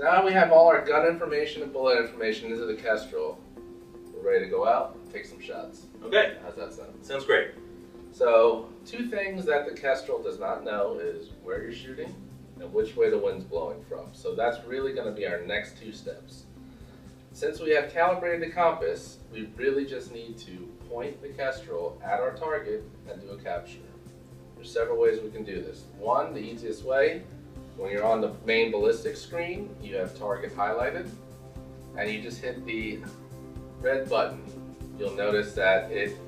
now we have all our gun information and bullet information into the Kestrel. We're ready to go out and take some shots. Okay. How's that sound? Sounds great. So, two things that the Kestrel does not know is where you're shooting and which way the wind's blowing from. So that's really going to be our next two steps. Since we have calibrated the compass, we really just need to point the Kestrel at our target and do a capture. There's several ways we can do this. One, the easiest way, when you're on the main ballistic screen, you have target highlighted, and you just hit the red button. You'll notice that it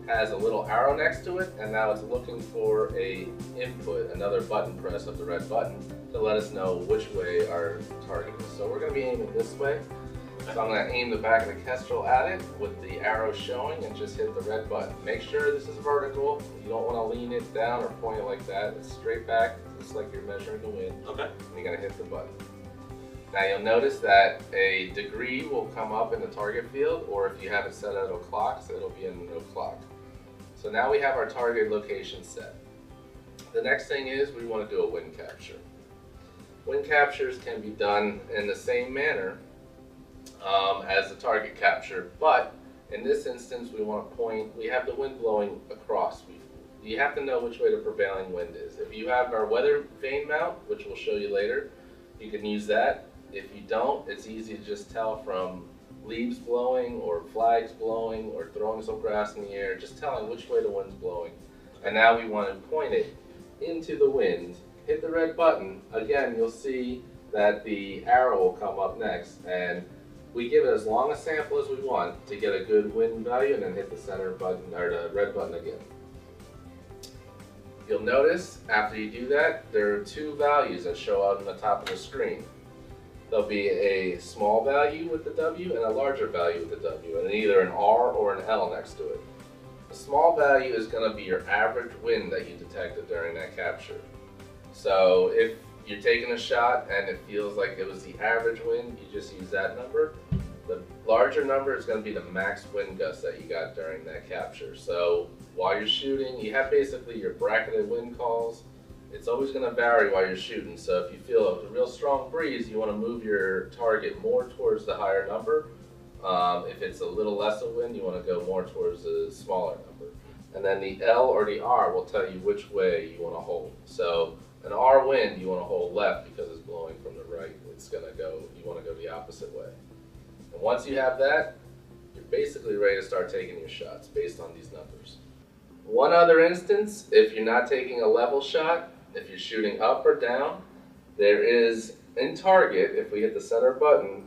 has a little arrow next to it, and now it's looking for a input, another button press of the red button to let us know which way our target is. So we're going to be aiming this way. So I'm going to aim the back of the Kestrel at it with the arrow showing and just hit the red button. Make sure this is vertical. You don't want to lean it down or point it like that. It's straight back, just like you're measuring the wind. Okay. And you're going to hit the button. Now you'll notice that a degree will come up in the target field, or if you have it set at a clock, so it'll be in no clock. So now we have our target location set. The next thing is we want to do a wind capture. Wind captures can be done in the same manner as the target capture, but in this instance we want to point, we have the wind blowing across. You have to know which way the prevailing wind is. If you have our weather vane mount, which we'll show you later, you can use that. If you don't, it's easy to just tell from leaves blowing or flags blowing or throwing some grass in the air, just telling which way the wind's blowing. And now we want to point it into the wind, hit the red button. Again, you'll see that the arrow will come up next, and we give it as long a sample as we want to get a good wind value, and then hit the center button or the red button again. You'll notice after you do that, there are two values that show up on the top of the screen. There'll be a small value with the W and a larger value with the W, and either an R or an L next to it. The small value is going to be your average wind that you detected during that capture. So if you're taking a shot and it feels like it was the average wind, you just use that number. The larger number is going to be the max wind gust that you got during that capture. So while you're shooting, you have basically your bracketed wind calls. It's always going to vary while you're shooting. So if you feel a real strong breeze, you want to move your target more towards the higher number. If it's a little less of wind, you want to go more towards the smaller number. And then the L or the R will tell you which way you want to hold. So an R wind, you want to hold left because it's blowing from the right. It's going to go, you want to go the opposite way. And once you have that, you're basically ready to start taking your shots based on these numbers. One other instance, if you're not taking a level shot, if you're shooting up or down, there is in target, if we hit the center button,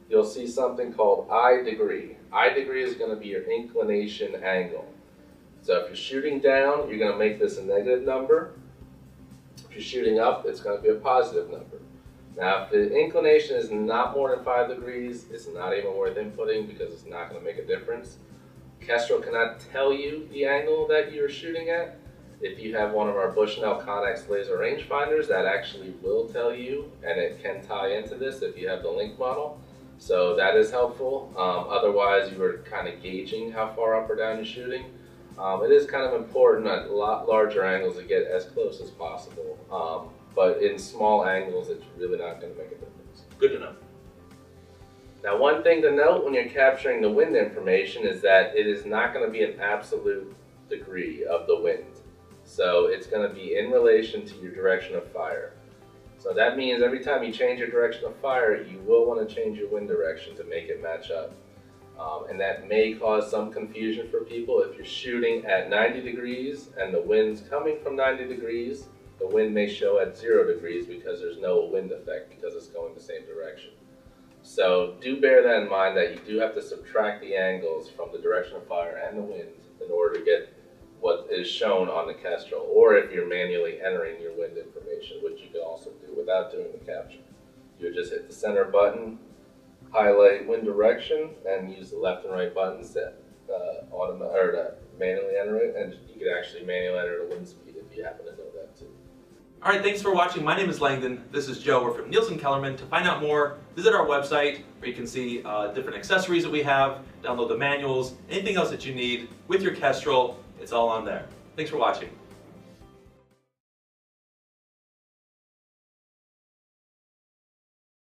you'll see something called I degree. I degree is going to be your inclination angle. So if you're shooting down, you're going to make this a negative number. If you're shooting up, it's going to be a positive number. Now, if the inclination is not more than 5 degrees, it's not even worth inputting because it's not going to make a difference. Kestrel cannot tell you the angle that you're shooting at. If you have one of our Bushnell Connex laser rangefinders, that actually will tell you, and it can tie into this if you have the link model. So that is helpful. Otherwise, you are kind of gauging how far up or down you're shooting. It is kind of important at a lot larger angles to get as close as possible. But in small angles, it's really not going to make a difference. Good to know. Now, one thing to note when you're capturing the wind information is that it is not going to be an absolute degree of the wind. So it's going to be in relation to your direction of fire. So that means every time you change your direction of fire, you will want to change your wind direction to make it match up. And that may cause some confusion for people. If you're shooting at 90 degrees and the wind's coming from 90 degrees, the wind may show at 0 degrees because there's no wind effect because it's going the same direction. So do bear that in mind, that you do have to subtract the angles from the direction of fire and the wind in order to get what is shown on the Kestrel, or if you're manually entering your wind information, which you can also do without doing the capture. You would just hit the center button, highlight wind direction, and use the left and right buttons to manually enter it, and you can actually manually enter the wind speed if you happen to know that too. All right, thanks for watching. My name is Langdon. This is Joe. We're from Nielsen Kellerman. To find out more, visit our website where you can see different accessories that we have, download the manuals, anything else that you need with your Kestrel. It's all on there. Thanks for watching.